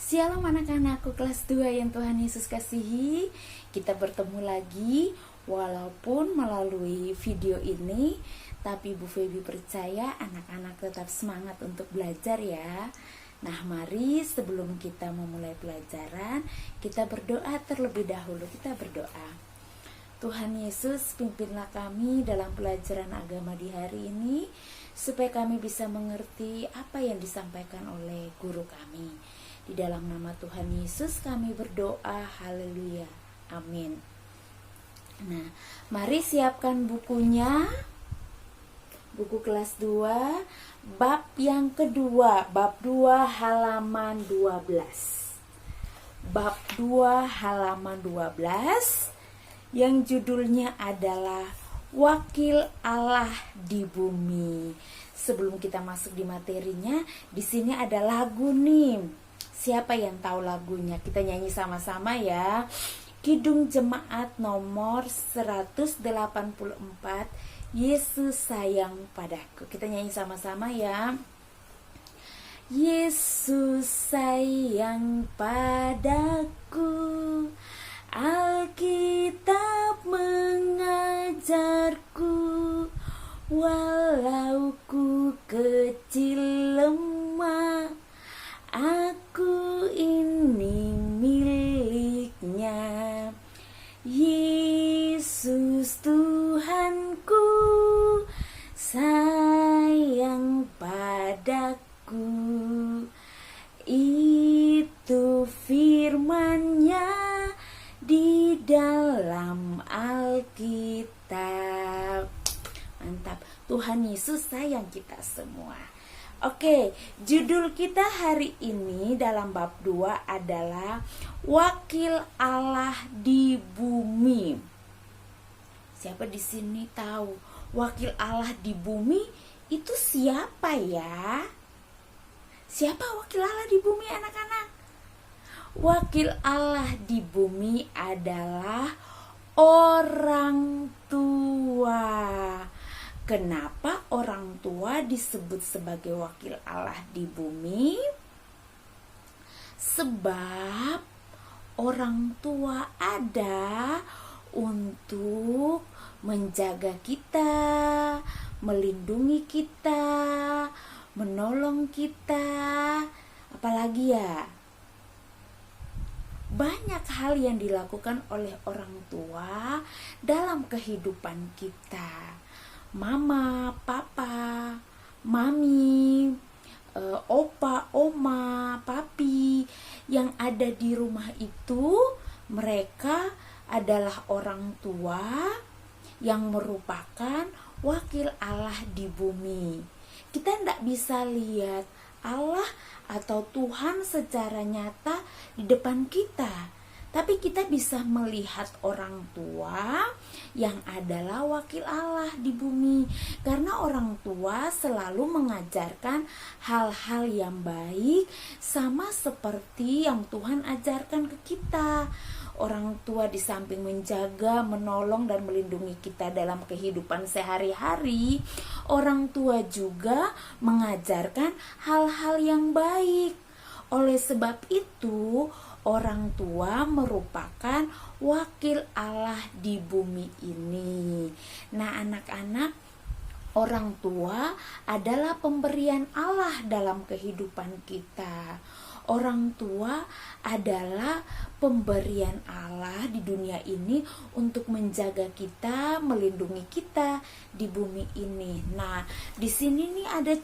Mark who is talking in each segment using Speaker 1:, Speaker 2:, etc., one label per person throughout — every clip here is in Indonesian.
Speaker 1: Shalom anak-anakku kelas 2 yang Tuhan Yesus kasihi. Kita bertemu lagi walaupun melalui video ini, tapi Bu Feby percaya anak-anak tetap semangat untuk belajar ya. Nah, mari sebelum kita memulai pelajaran, kita berdoa terlebih dahulu. Kita berdoa. Tuhan Yesus, pimpinlah kami dalam pelajaran agama di hari ini, supaya kami bisa mengerti apa yang disampaikan oleh guru kami. Di dalam nama Tuhan Yesus kami berdoa, haleluya, amin. Nah, mari siapkan bukunya, buku kelas 2, bab yang kedua, bab 2 halaman 12. Bab 2 halaman 12 yang judulnya adalah Wakil Allah di Bumi. Sebelum kita masuk di materinya, di sini ada lagu nih. Siapa yang tahu lagunya? Kita nyanyi sama-sama ya. Kidung Jemaat nomor 184, Yesus sayang padaku. Kita nyanyi sama-sama ya. Yesus sayang padaku, Alkitab mengajarku, walau ku kecil lemah, aku ini miliknya. Yesus Tuhanku sayang padaku. Itu firman-Nya di dalam Alkitab. Mantap. Tuhan Yesus sayang kita semua. Oke, judul kita hari ini dalam bab 2 adalah Wakil Allah di Bumi. Siapa di sini tahu Wakil Allah di bumi itu siapa ya? Siapa Wakil Allah di bumi, anak-anak? Wakil Allah di bumi adalah orang tua. Kenapa orang tua disebut sebagai wakil Allah di bumi? Sebab orang tua ada untuk menjaga kita, melindungi kita, menolong kita. Apalagi ya? Banyak hal yang dilakukan oleh orang tua dalam kehidupan kita. Mama, papa, mami, opa, oma, papi yang ada di rumah itu, mereka adalah orang tua yang merupakan wakil Allah di bumi. Kita tidak bisa lihat Allah atau Tuhan secara nyata di depan kita, tapi kita bisa melihat orang tua yang adalah wakil Allah di bumi. Karena orang tua selalu mengajarkan hal-hal yang baik, sama seperti yang Tuhan ajarkan ke kita. Orang tua di samping menjaga, menolong, dan melindungi kita dalam kehidupan sehari-hari, orang tua juga mengajarkan hal-hal yang baik. Oleh sebab itu, orang tua merupakan wakil Allah di bumi ini. Nah, anak-anak, orang tua adalah pemberian Allah dalam kehidupan kita. Orang tua adalah pemberian Allah di dunia ini untuk menjaga kita, melindungi kita di bumi ini. Nah, di sini nih ada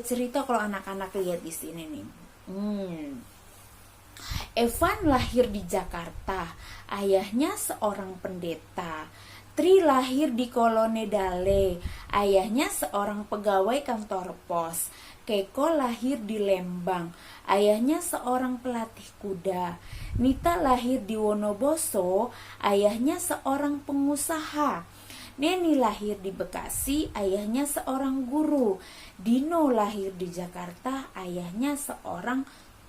Speaker 1: cerita kalau anak-anak lihat di sini nih. Evan lahir di Jakarta, ayahnya seorang pendeta. Tri lahir di Kolonedale, ayahnya seorang pegawai kantor pos. Keiko lahir di Lembang, ayahnya seorang pelatih kuda. Nita lahir di Wonoboso, ayahnya seorang pengusaha. Neni lahir di Bekasi, ayahnya seorang guru. Dino lahir di Jakarta, ayahnya seorang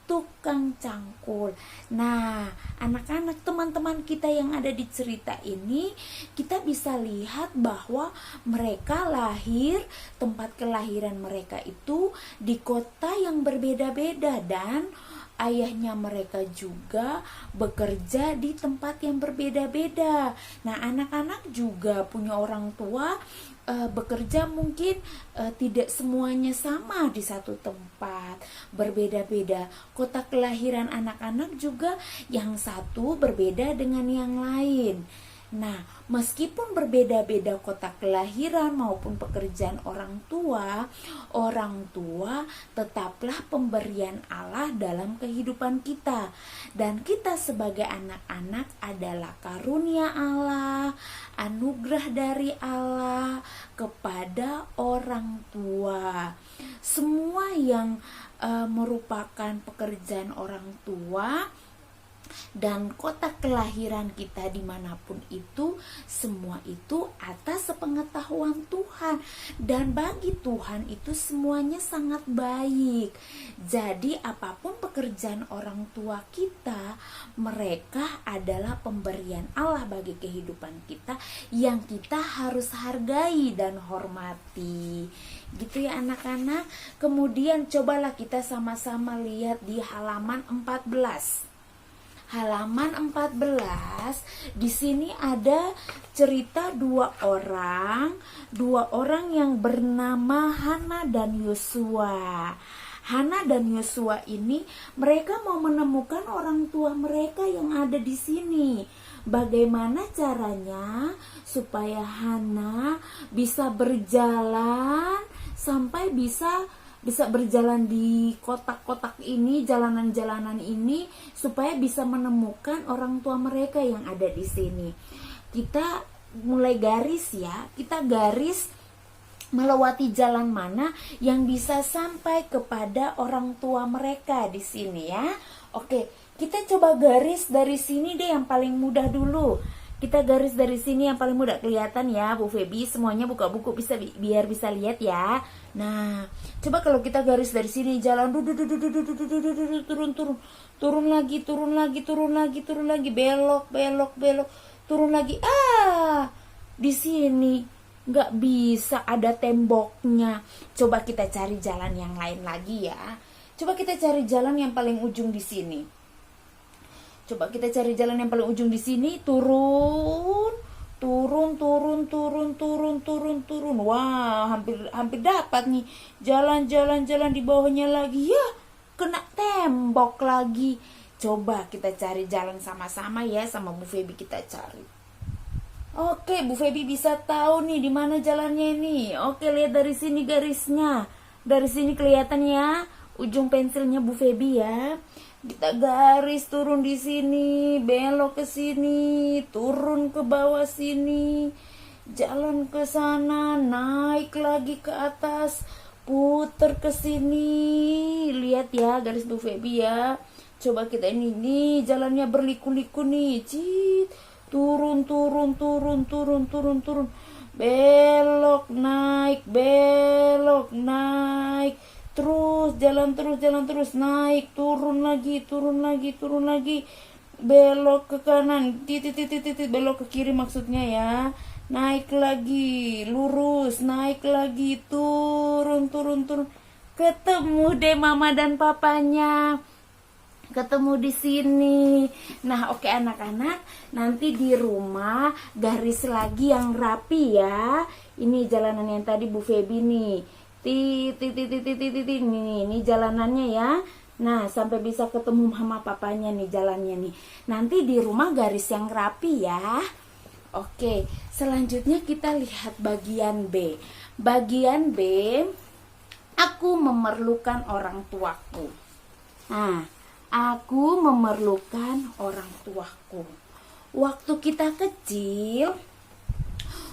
Speaker 1: tukang cangkul. Nah, anak-anak teman-teman kita yang ada di cerita ini, kita bisa lihat bahwa mereka lahir, tempat kelahiran mereka itu di kota yang berbeda-beda, dan ayahnya mereka juga bekerja di tempat yang berbeda-beda. Nah, anak-anak juga punya orang tua bekerja mungkin tidak semuanya sama di satu tempat, berbeda-beda. Kota kelahiran anak-anak juga yang satu berbeda dengan yang lain. Nah, meskipun berbeda-beda kota kelahiran maupun pekerjaan orang tua tetaplah pemberian Allah dalam kehidupan kita. Dan kita sebagai anak-anak adalah karunia Allah, anugerah dari Allah kepada orang tua. Semua yang merupakan pekerjaan orang tua dan kota kelahiran kita dimanapun itu, semua itu atas sepengetahuan Tuhan, dan bagi Tuhan itu semuanya sangat baik. Jadi apapun pekerjaan orang tua kita, mereka adalah pemberian Allah bagi kehidupan kita yang kita harus hargai dan hormati. Gitu ya anak-anak. Kemudian cobalah kita sama-sama lihat di halaman 14. Halaman 14, di sini ada cerita dua orang yang bernama Hana dan Yosua. Hana dan Yosua ini mereka mau menemukan orang tua mereka yang ada di sini. Bagaimana caranya supaya Hana bisa berjalan sampai bisa berjalan di kotak-kotak ini, jalanan-jalanan ini, supaya bisa menemukan orang tua mereka yang ada di sini. Kita mulai garis ya, kita garis melewati jalan mana yang bisa sampai kepada orang tua mereka di sini ya. Oke, kita coba garis dari sini deh yang paling mudah dulu. Kita garis dari sini yang paling mudah, kelihatan ya Bu Feby, semuanya buka buku biar bisa lihat ya. Nah, coba kalau kita garis dari sini, jalan turun lagi, belok, turun lagi. Di sini nggak bisa, ada temboknya. Coba kita cari jalan yang lain lagi ya. Coba kita cari jalan yang paling ujung di sini. Coba kita cari jalan yang paling ujung di sini, turun. Wah, hampir dapat nih. Jalan di bawahnya lagi. Ya, kena tembok lagi. Coba kita cari jalan sama-sama ya, sama Bu Feby kita cari. Oke, Bu Feby bisa tahu nih di mana jalannya ini. Oke, lihat dari sini garisnya. Dari sini kelihatan ya, ujung pensilnya Bu Feby ya. Kita garis turun di sini, belok ke sini, turun ke bawah sini, jalan ke sana, naik lagi ke atas, puter ke sini. Lihat ya garis Bu Feby ya. Coba kita ini jalannya berliku-liku nih. Cit, turun. Belok, naik, terus jalan terus, naik, turun lagi, belok ke kanan, titik, belok ke kiri maksudnya ya, naik lagi, lurus, naik lagi, turun, ketemu deh mama dan papanya, ketemu di sini. Nah, oke anak-anak, nanti di rumah garis lagi yang rapi ya. Ini jalanan yang tadi Bu Feby nih. Ini jalanannya ya. Nah, sampai bisa ketemu mama papanya nih jalannya nih. Nanti di rumah garis yang rapi ya. Oke, selanjutnya kita lihat bagian B. Bagian B, aku memerlukan orang tuaku. Nah, aku memerlukan orang tuaku. Waktu kita kecil,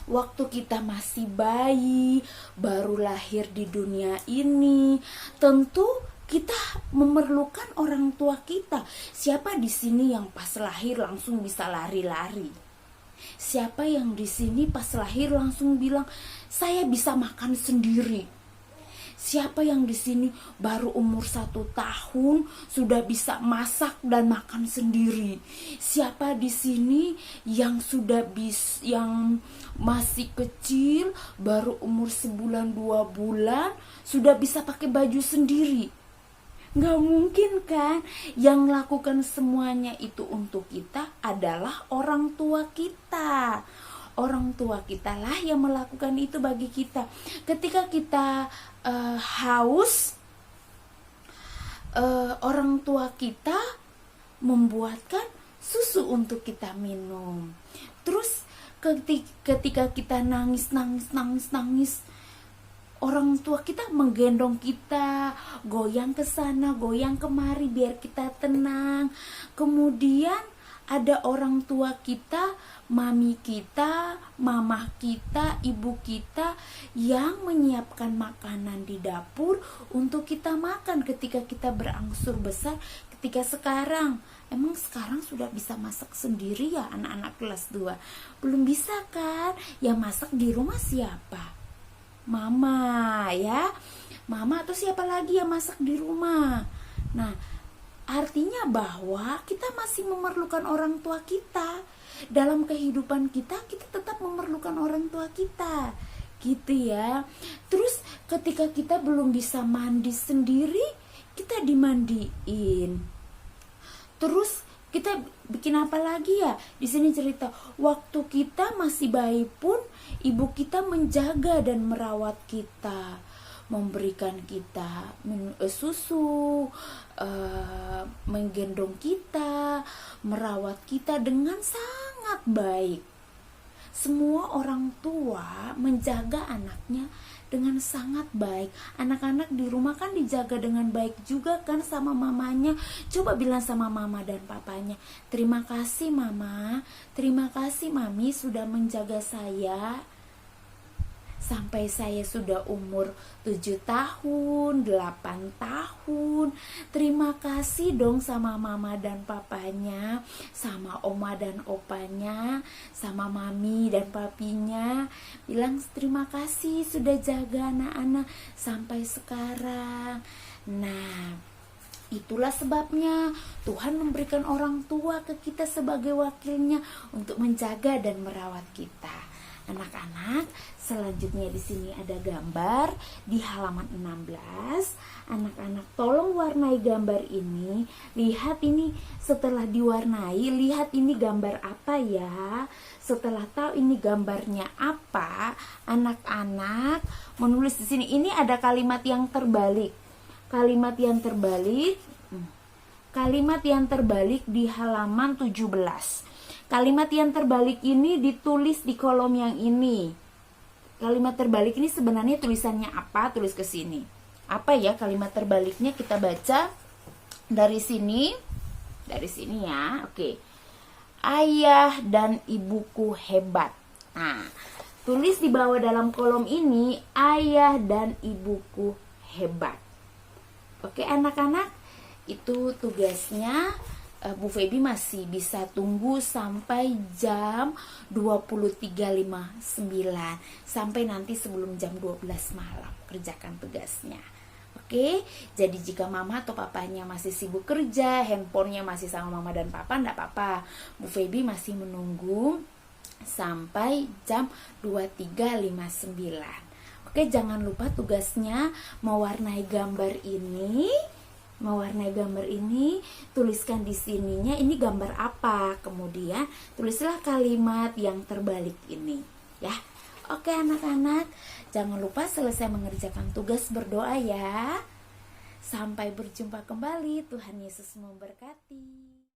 Speaker 1: waktu kita masih bayi, baru lahir di dunia ini, tentu kita memerlukan orang tua kita. Siapa di sini yang pas lahir langsung bisa lari-lari? Siapa yang di sini pas lahir langsung bilang, saya bisa makan sendiri? Siapa yang di sini baru umur 1 tahun sudah bisa masak dan makan sendiri? Siapa di sini yang yang masih kecil baru umur 1 bulan 2 bulan sudah bisa pakai baju sendiri? Nggak mungkin kan? Yang melakukan semuanya itu untuk kita adalah orang tua kita. Orang tua kita lah yang melakukan itu bagi kita. Ketika kita haus, orang tua kita membuatkan susu untuk kita minum. Terus ketika kita nangis, orang tua kita menggendong kita, goyang ke sana, goyang kemari biar kita tenang. Kemudian ada orang tua kita, mami kita, mama kita, ibu kita yang menyiapkan makanan di dapur untuk kita makan ketika kita berangsur besar. Ketika sekarang, emang sekarang sudah bisa masak sendiri ya anak-anak kelas 2? Belum bisa kan? Yang masak di rumah siapa? Mama ya. Mama atau siapa lagi yang masak di rumah? Nah, artinya bahwa kita masih memerlukan orang tua kita. Dalam kehidupan kita tetap memerlukan orang tua kita. Gitu ya. Terus ketika kita belum bisa mandi sendiri, kita dimandiin. Terus kita bikin apa lagi ya? Di sini cerita, waktu kita masih bayi pun ibu kita menjaga dan merawat kita, memberikan kita susu, menggendong kita, merawat kita dengan sangat baik. Semua orang tua menjaga anaknya dengan sangat baik. Anak-anak di rumah kan dijaga dengan baik juga kan sama mamanya. Coba bilang sama mama dan papanya, terima kasih mama, terima kasih mami sudah menjaga saya sampai saya sudah umur 7 tahun, 8 tahun. Terima kasih dong sama mama dan papanya, sama oma dan opanya, sama mami dan papinya. Bilang terima kasih sudah jaga anak-anak sampai sekarang. Nah, itulah sebabnya Tuhan memberikan orang tua ke kita sebagai wakilnya untuk menjaga dan merawat kita. Anak-anak, selanjutnya di sini ada gambar di halaman 16. Anak-anak tolong warnai gambar ini. Lihat ini, setelah diwarnai, lihat ini gambar apa ya. Setelah tahu ini gambarnya apa, anak-anak menulis di sini. Ini ada kalimat yang terbalik. Kalimat yang terbalik di halaman 17. Kalimat yang terbalik ini ditulis di kolom yang ini. Kalimat terbalik ini sebenarnya tulisannya apa? Tulis ke sini. Apa ya kalimat terbaliknya? Kita baca dari sini. Dari sini ya. Oke. Ayah dan ibuku hebat. Nah, tulis di bawah dalam kolom ini, ayah dan ibuku hebat. Oke anak-anak, itu tugasnya. Bu Feby masih bisa tunggu sampai jam 23.59, sampai nanti sebelum jam 12 malam kerjakan tugasnya. Oke, jadi jika mama atau papanya masih sibuk kerja, handphonenya masih sama mama dan papa, enggak apa-apa. Bu Feby masih menunggu sampai jam 23.59. Oke, jangan lupa tugasnya mewarnai gambar ini. Tuliskan di sininya ini gambar apa, kemudian tulislah kalimat yang terbalik ini ya. Oke anak-anak, jangan lupa selesai mengerjakan tugas berdoa ya. Sampai berjumpa kembali, Tuhan Yesus memberkati.